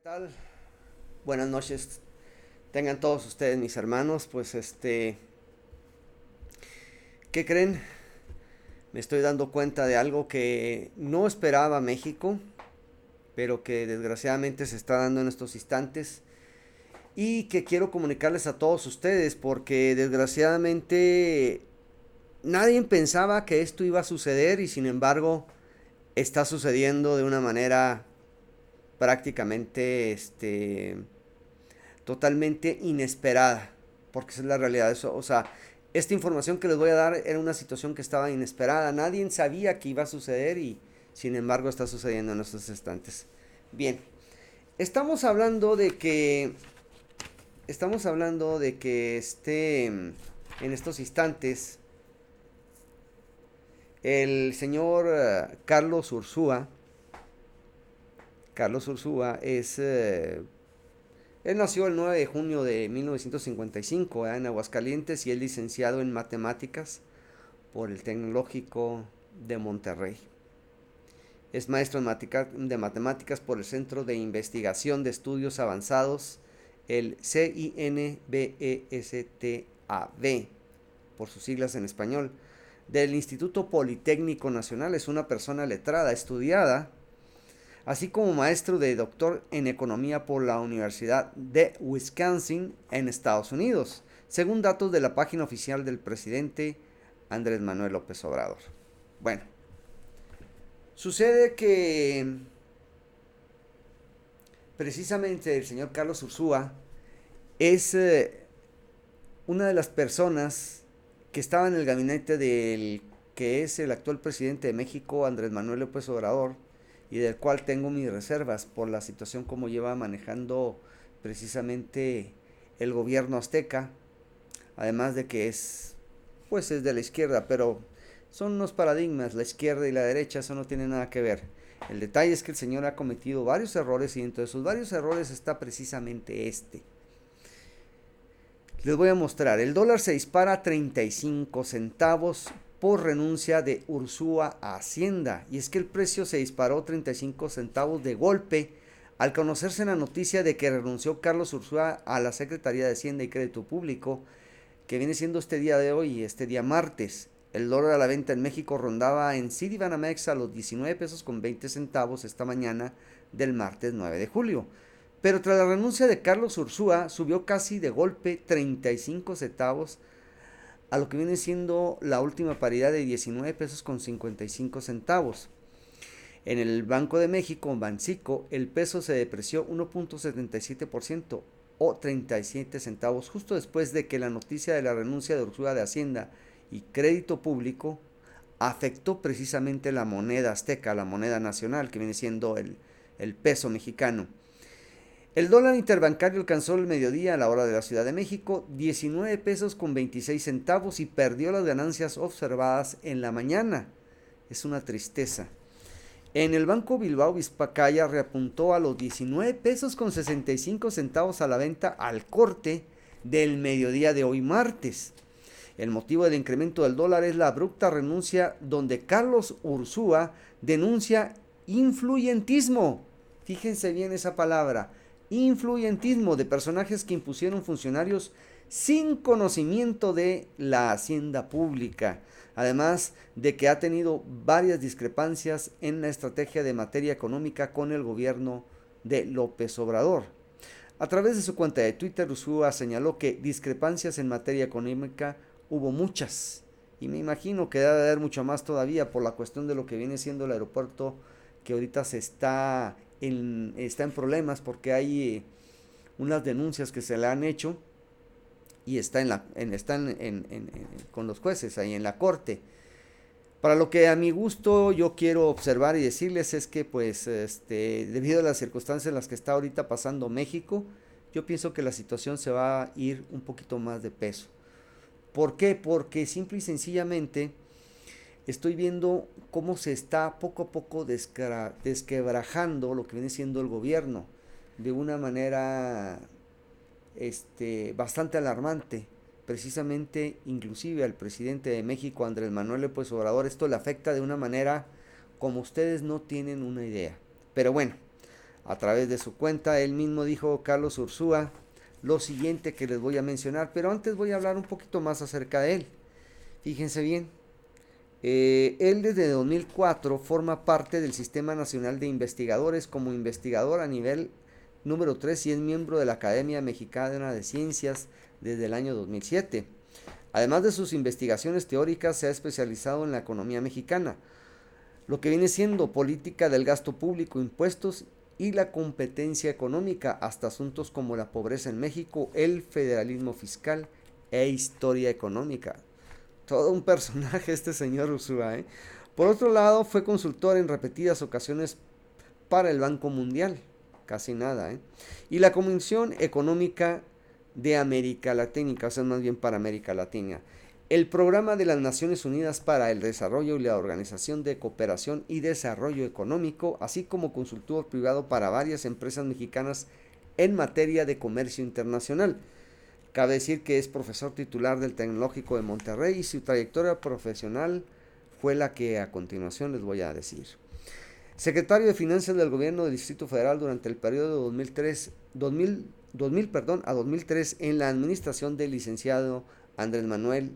Tal? Buenas noches. Tengan todos ustedes, mis hermanos. ¿Qué creen? Me estoy dando cuenta de algo que no esperaba México, pero que desgraciadamente se está dando en estos instantes y que quiero comunicarles a todos ustedes porque desgraciadamente nadie pensaba que esto iba a suceder y sin embargo está sucediendo de una manera prácticamente totalmente inesperada, porque esa es la realidad. Eso, o sea, esta información que les voy a dar era una situación que estaba inesperada, nadie sabía que iba a suceder y sin embargo está sucediendo en estos instantes. Bien, estamos hablando de que en estos instantes el señor Carlos Ursúa él nació el 9 de junio de 1955 en Aguascalientes y es licenciado en matemáticas por el Tecnológico de Monterrey. Es maestro de matemáticas por el Centro de Investigación de Estudios Avanzados, el CINBESTAB, por sus siglas en español, del Instituto Politécnico Nacional. Es una persona letrada, estudiada, así como maestro de doctor en economía por la Universidad de Wisconsin en Estados Unidos, según datos de la página oficial del presidente Andrés Manuel López Obrador. Bueno, sucede que precisamente el señor Carlos Ursúa es una de las personas que estaba en el gabinete del que es el actual presidente de México, Andrés Manuel López Obrador, y del cual tengo mis reservas por la situación como lleva manejando precisamente el gobierno azteca, además de que es de la izquierda, pero son unos paradigmas, la izquierda y la derecha, eso no tiene nada que ver. El detalle es que el señor ha cometido varios errores y entre esos varios errores está precisamente este. Les voy a mostrar, el dólar se dispara a 35 centavos por renuncia de Ursúa a Hacienda. Y es que el precio se disparó 35 centavos de golpe al conocerse la noticia de que renunció Carlos Ursúa a la Secretaría de Hacienda y Crédito Público, que viene siendo este día de hoy, este día martes. El dólar a la venta en México rondaba en Citibanamex a los 19 pesos con 20 centavos esta mañana del martes 9 de julio. Pero tras la renuncia de Carlos Ursúa, subió casi de golpe 35 centavos a lo que viene siendo la última paridad de 19 pesos con 55 centavos. En el Banco de México, Bancico, el peso se depreció 1.77% o 37 centavos justo después de que la noticia de la renuncia de Ursúa de Hacienda y Crédito Público afectó precisamente la moneda azteca, la moneda nacional, que viene siendo el peso mexicano. El dólar interbancario alcanzó el mediodía a la hora de la Ciudad de México 19 pesos con 26 centavos y perdió las ganancias observadas en la mañana. Es una tristeza. En el Banco Bilbao Vizcaya reapuntó a los 19 pesos con 65 centavos a la venta al corte del mediodía de hoy martes. El motivo del incremento del dólar es la abrupta renuncia donde Carlos Ursúa denuncia influyentismo. Fíjense bien esa palabra, influyentismo de personajes que impusieron funcionarios sin conocimiento de la hacienda pública. Además de que ha tenido varias discrepancias en la estrategia de materia económica con el gobierno de López Obrador. A través de su cuenta de Twitter, Ursúa señaló que discrepancias en materia económica hubo muchas. Y me imagino que debe haber mucho más todavía por la cuestión de lo que viene siendo el aeropuerto, que ahorita está en problemas porque hay unas denuncias que se le han hecho y con los jueces ahí en la corte. Para lo que a mi gusto yo quiero observar y decirles es que debido a las circunstancias en las que está ahorita pasando México, yo pienso que la situación se va a ir un poquito más de peso. ¿Por qué? Porque simple y sencillamente estoy viendo cómo se está poco a poco desquebrajando lo que viene siendo el gobierno de una manera bastante alarmante. Precisamente, inclusive al presidente de México, Andrés Manuel López Obrador, esto le afecta de una manera como ustedes no tienen una idea. Pero bueno, A través de su cuenta, él mismo dijo, Carlos Ursúa, lo siguiente que les voy a mencionar, pero antes voy a hablar un poquito más acerca de él. Fíjense bien, él desde 2004 forma parte del Sistema Nacional de Investigadores como investigador a nivel número 3 y es miembro de la Academia Mexicana de Ciencias desde el año 2007. Además de sus investigaciones teóricas, se ha especializado en la economía mexicana, lo que viene siendo política del gasto público, impuestos y la competencia económica, hasta asuntos como la pobreza en México, el federalismo fiscal e historia económica. Todo un personaje este señor Ursúa, ¿eh? Por otro lado, fue consultor en repetidas ocasiones para el Banco Mundial, casi nada, ¿eh? Y la Comisión Económica de América Latina, o sea, más bien para América Latina. El Programa de las Naciones Unidas para el Desarrollo y la Organización de Cooperación y Desarrollo Económico, así como consultor privado para varias empresas mexicanas en materia de comercio internacional. Cabe decir que es profesor titular del Tecnológico de Monterrey y su trayectoria profesional fue la que a continuación les voy a decir. Secretario de Finanzas del Gobierno del Distrito Federal durante el periodo de 2000 a 2003 en la administración del licenciado Andrés Manuel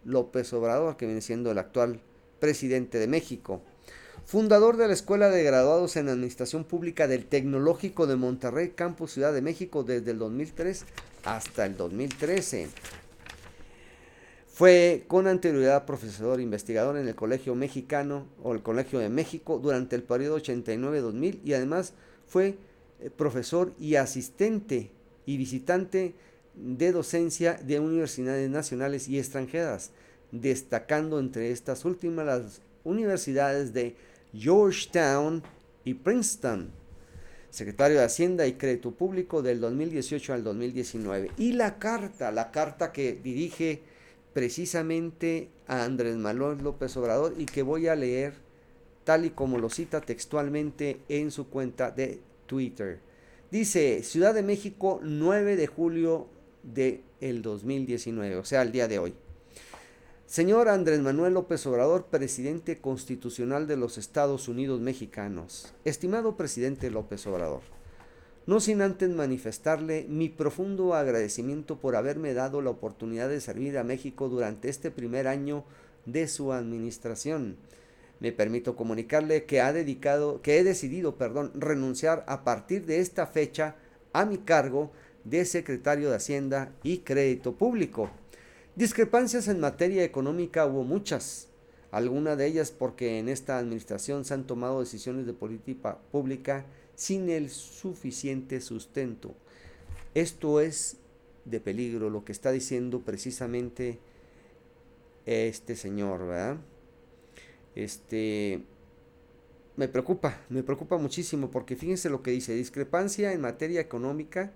López Obrador, que viene siendo el actual presidente de México. Fundador de la Escuela de Graduados en Administración Pública del Tecnológico de Monterrey, Campus Ciudad de México, desde el 2003 hasta el 2013. Fue con anterioridad profesor investigador en el Colegio Mexicano o el Colegio de México durante el periodo 89-2000 y además fue profesor y asistente y visitante de docencia de universidades nacionales y extranjeras, destacando entre estas últimas las universidades de Georgetown y Princeton. Secretario de Hacienda y Crédito Público del 2018 al 2019. Y la carta que dirige precisamente a Andrés Manuel López Obrador y que voy a leer tal y como lo cita textualmente en su cuenta de Twitter. Dice, Ciudad de México, 9 de julio del 2019, o sea, el día de hoy. Señor Andrés Manuel López Obrador, presidente constitucional de los Estados Unidos mexicanos. Estimado presidente López Obrador, no sin antes manifestarle mi profundo agradecimiento por haberme dado la oportunidad de servir a México durante este primer año de su administración. Me permito comunicarle que he decidido renunciar a partir de esta fecha a mi cargo de secretario de Hacienda y Crédito Público. Discrepancias en materia económica hubo muchas, algunas de ellas porque en esta administración se han tomado decisiones de política pública sin el suficiente sustento. Esto es de peligro, lo que está diciendo precisamente este señor, ¿verdad? Me preocupa muchísimo porque fíjense lo que dice, discrepancia en materia económica.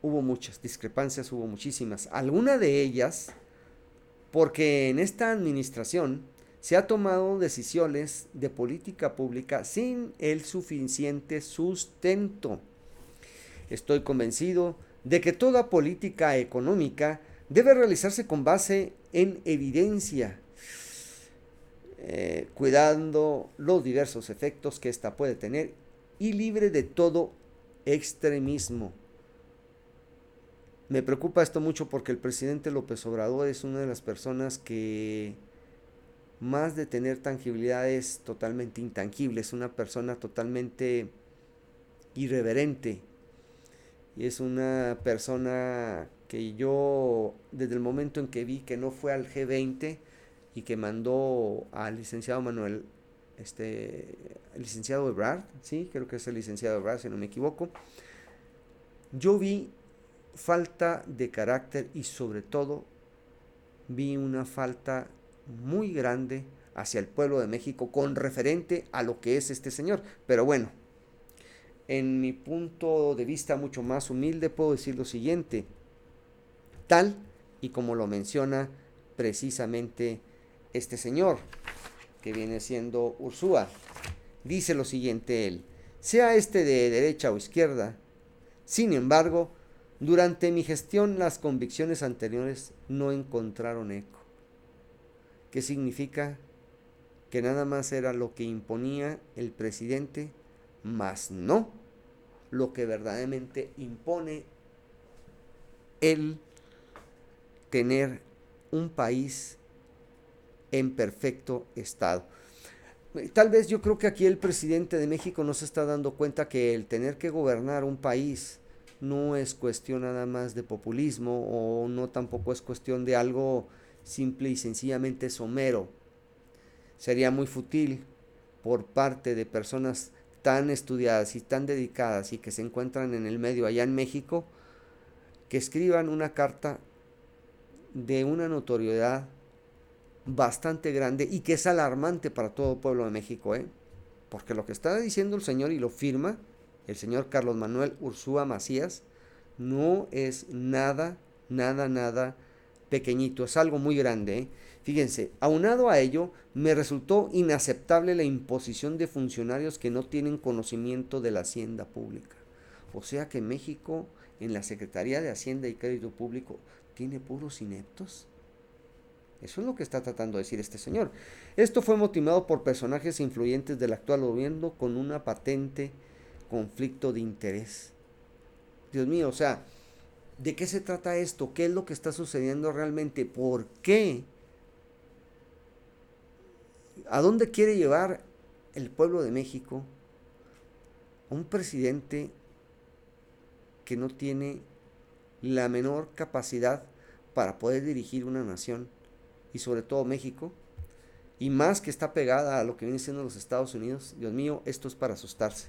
Hubo muchas discrepancias, hubo muchísimas. Algunas de ellas porque en esta administración se ha tomado decisiones de política pública sin el suficiente sustento. Estoy convencido de que toda política económica debe realizarse con base en evidencia, cuidando los diversos efectos que ésta puede tener y libre de todo extremismo. Me preocupa esto mucho porque el presidente López Obrador es una de las personas que, más de tener tangibilidad, es totalmente intangible, es una persona totalmente irreverente y es una persona que yo, desde el momento en que vi que no fue al G20 y que mandó al licenciado Manuel, el licenciado Ebrard, sí, creo que es el licenciado Ebrard, si no me equivoco, yo vi falta de carácter y sobre todo vi una falta muy grande hacia el pueblo de México con referente a lo que es este señor. Pero bueno, en mi punto de vista mucho más humilde puedo decir lo siguiente, tal y como lo menciona precisamente este señor que viene siendo Ursúa. Dice lo siguiente él, sea este de derecha o izquierda, sin embargo, durante mi gestión las convicciones anteriores no encontraron eco. ¿Qué significa? Que nada más era lo que imponía el presidente, más no lo que verdaderamente impone el tener un país en perfecto estado. Tal vez yo creo que aquí el presidente de México no se está dando cuenta que el tener que gobernar un país no es cuestión nada más de populismo, o no tampoco es cuestión de algo simple y sencillamente somero. Sería muy fútil por parte de personas tan estudiadas y tan dedicadas y que se encuentran en el medio allá en México, que escriban una carta de una notoriedad bastante grande y que es alarmante para todo el pueblo de México, porque lo que está diciendo el señor y lo firma el señor Carlos Manuel Ursúa Macías no es nada, nada, nada pequeñito, es algo muy grande. Fíjense, aunado a ello, me resultó inaceptable la imposición de funcionarios que no tienen conocimiento de la hacienda pública. O sea que México, en la Secretaría de Hacienda y Crédito Público, tiene puros ineptos. Eso es lo que está tratando de decir este señor. Esto fue motivado por personajes influyentes del actual gobierno con una patente conflicto de interés. Dios mío, o sea, ¿de qué se trata esto? ¿Qué es lo que está sucediendo realmente? ¿Por qué? ¿A dónde quiere llevar el pueblo de México a un presidente que no tiene la menor capacidad para poder dirigir una nación, y sobre todo México, y más que está pegada a lo que viene siendo los Estados Unidos? Dios mío, esto es para asustarse.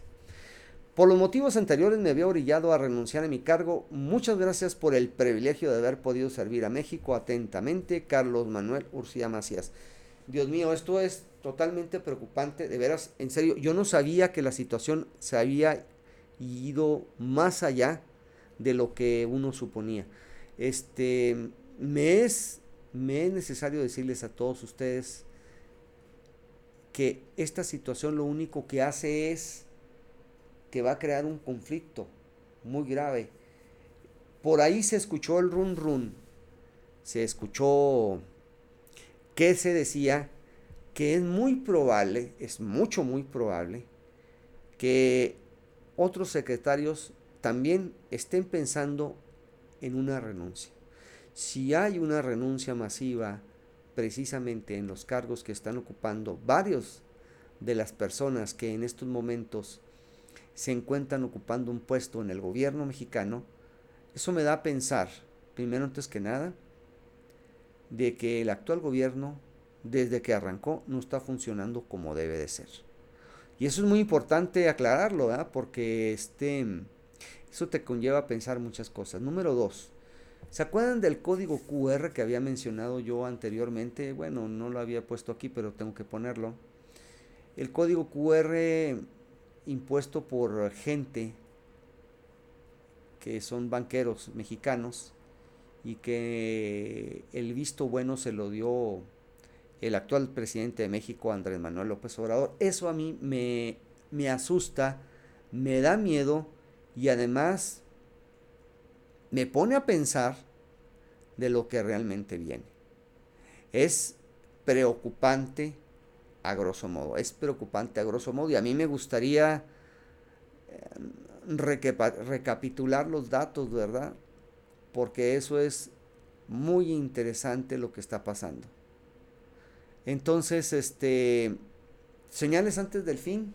Por los motivos anteriores me había orillado a renunciar a mi cargo. Muchas gracias por el privilegio de haber podido servir a México. Atentamente, Carlos Manuel Ursúa Macías. Dios mío, esto es totalmente preocupante, de veras, en serio, yo no sabía que la situación se había ido más allá de lo que uno suponía. Este, me es necesario decirles a todos ustedes que esta situación lo único que hace es que va a crear un conflicto muy grave. Por ahí se escuchó el run run, se escuchó que se decía que es muy probable, es mucho muy probable, que otros secretarios también estén pensando en una renuncia. Si hay una renuncia masiva precisamente en los cargos que están ocupando varios de las personas que en estos momentos se encuentran ocupando un puesto en el gobierno mexicano, eso me da a pensar, primero antes que nada, de que el actual gobierno, desde que arrancó, no está funcionando como debe de ser. Y eso es muy importante aclararlo, ¿verdad? Porque eso te conlleva a pensar muchas cosas. Número 2. ¿Se acuerdan del código QR que había mencionado yo anteriormente? Bueno, no lo había puesto aquí, pero tengo que ponerlo. El código QR impuesto por gente que son banqueros mexicanos, y que el visto bueno se lo dio el actual presidente de México, Andrés Manuel López Obrador. Eso a mí me asusta, me da miedo, y además me pone a pensar de lo que realmente viene. Es preocupante a grosso modo, es preocupante a grosso modo, y a mí me gustaría recapitular los datos, ¿verdad? Porque eso es muy interesante lo que está pasando. Entonces, señales antes del fin.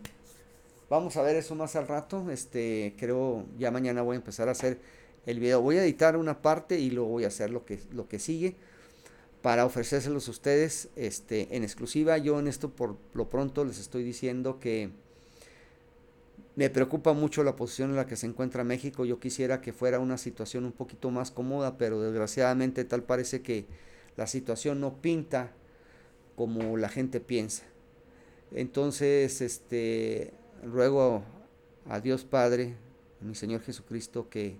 Vamos a ver eso más al rato. Creo ya mañana voy a empezar a hacer el video. Voy a editar una parte y luego voy a hacer lo que sigue para ofrecérselos a ustedes en exclusiva. Yo en esto por lo pronto les estoy diciendo que me preocupa mucho la posición en la que se encuentra México. Yo quisiera que fuera una situación un poquito más cómoda, pero desgraciadamente tal parece que la situación no pinta como la gente piensa. Entonces, ruego a Dios Padre, a mi Señor Jesucristo, que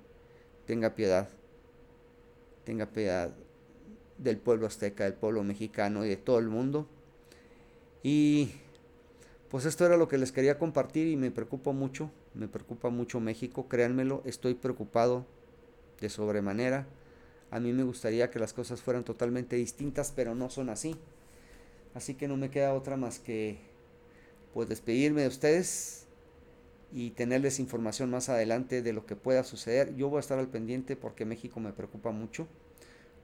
tenga piedad del pueblo azteca, del pueblo mexicano y de todo el mundo. Y pues esto era lo que les quería compartir, y me preocupa mucho México, créanmelo, estoy preocupado de sobremanera. A mí me gustaría que las cosas fueran totalmente distintas, pero no son así. Así que no me queda otra más que pues despedirme de ustedes y tenerles información más adelante de lo que pueda suceder. Yo voy a estar al pendiente porque México me preocupa mucho,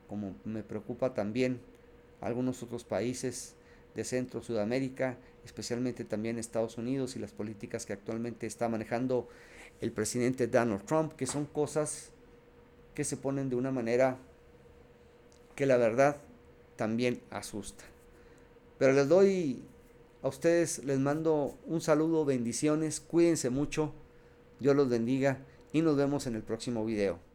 como me preocupa también algunos otros países de Centro, Sudamérica, especialmente también Estados Unidos y las políticas que actualmente está manejando el presidente Donald Trump, que son cosas que se ponen de una manera que la verdad también asusta. Pero les doy a ustedes, les mando un saludo, bendiciones, cuídense mucho, Dios los bendiga y nos vemos en el próximo video.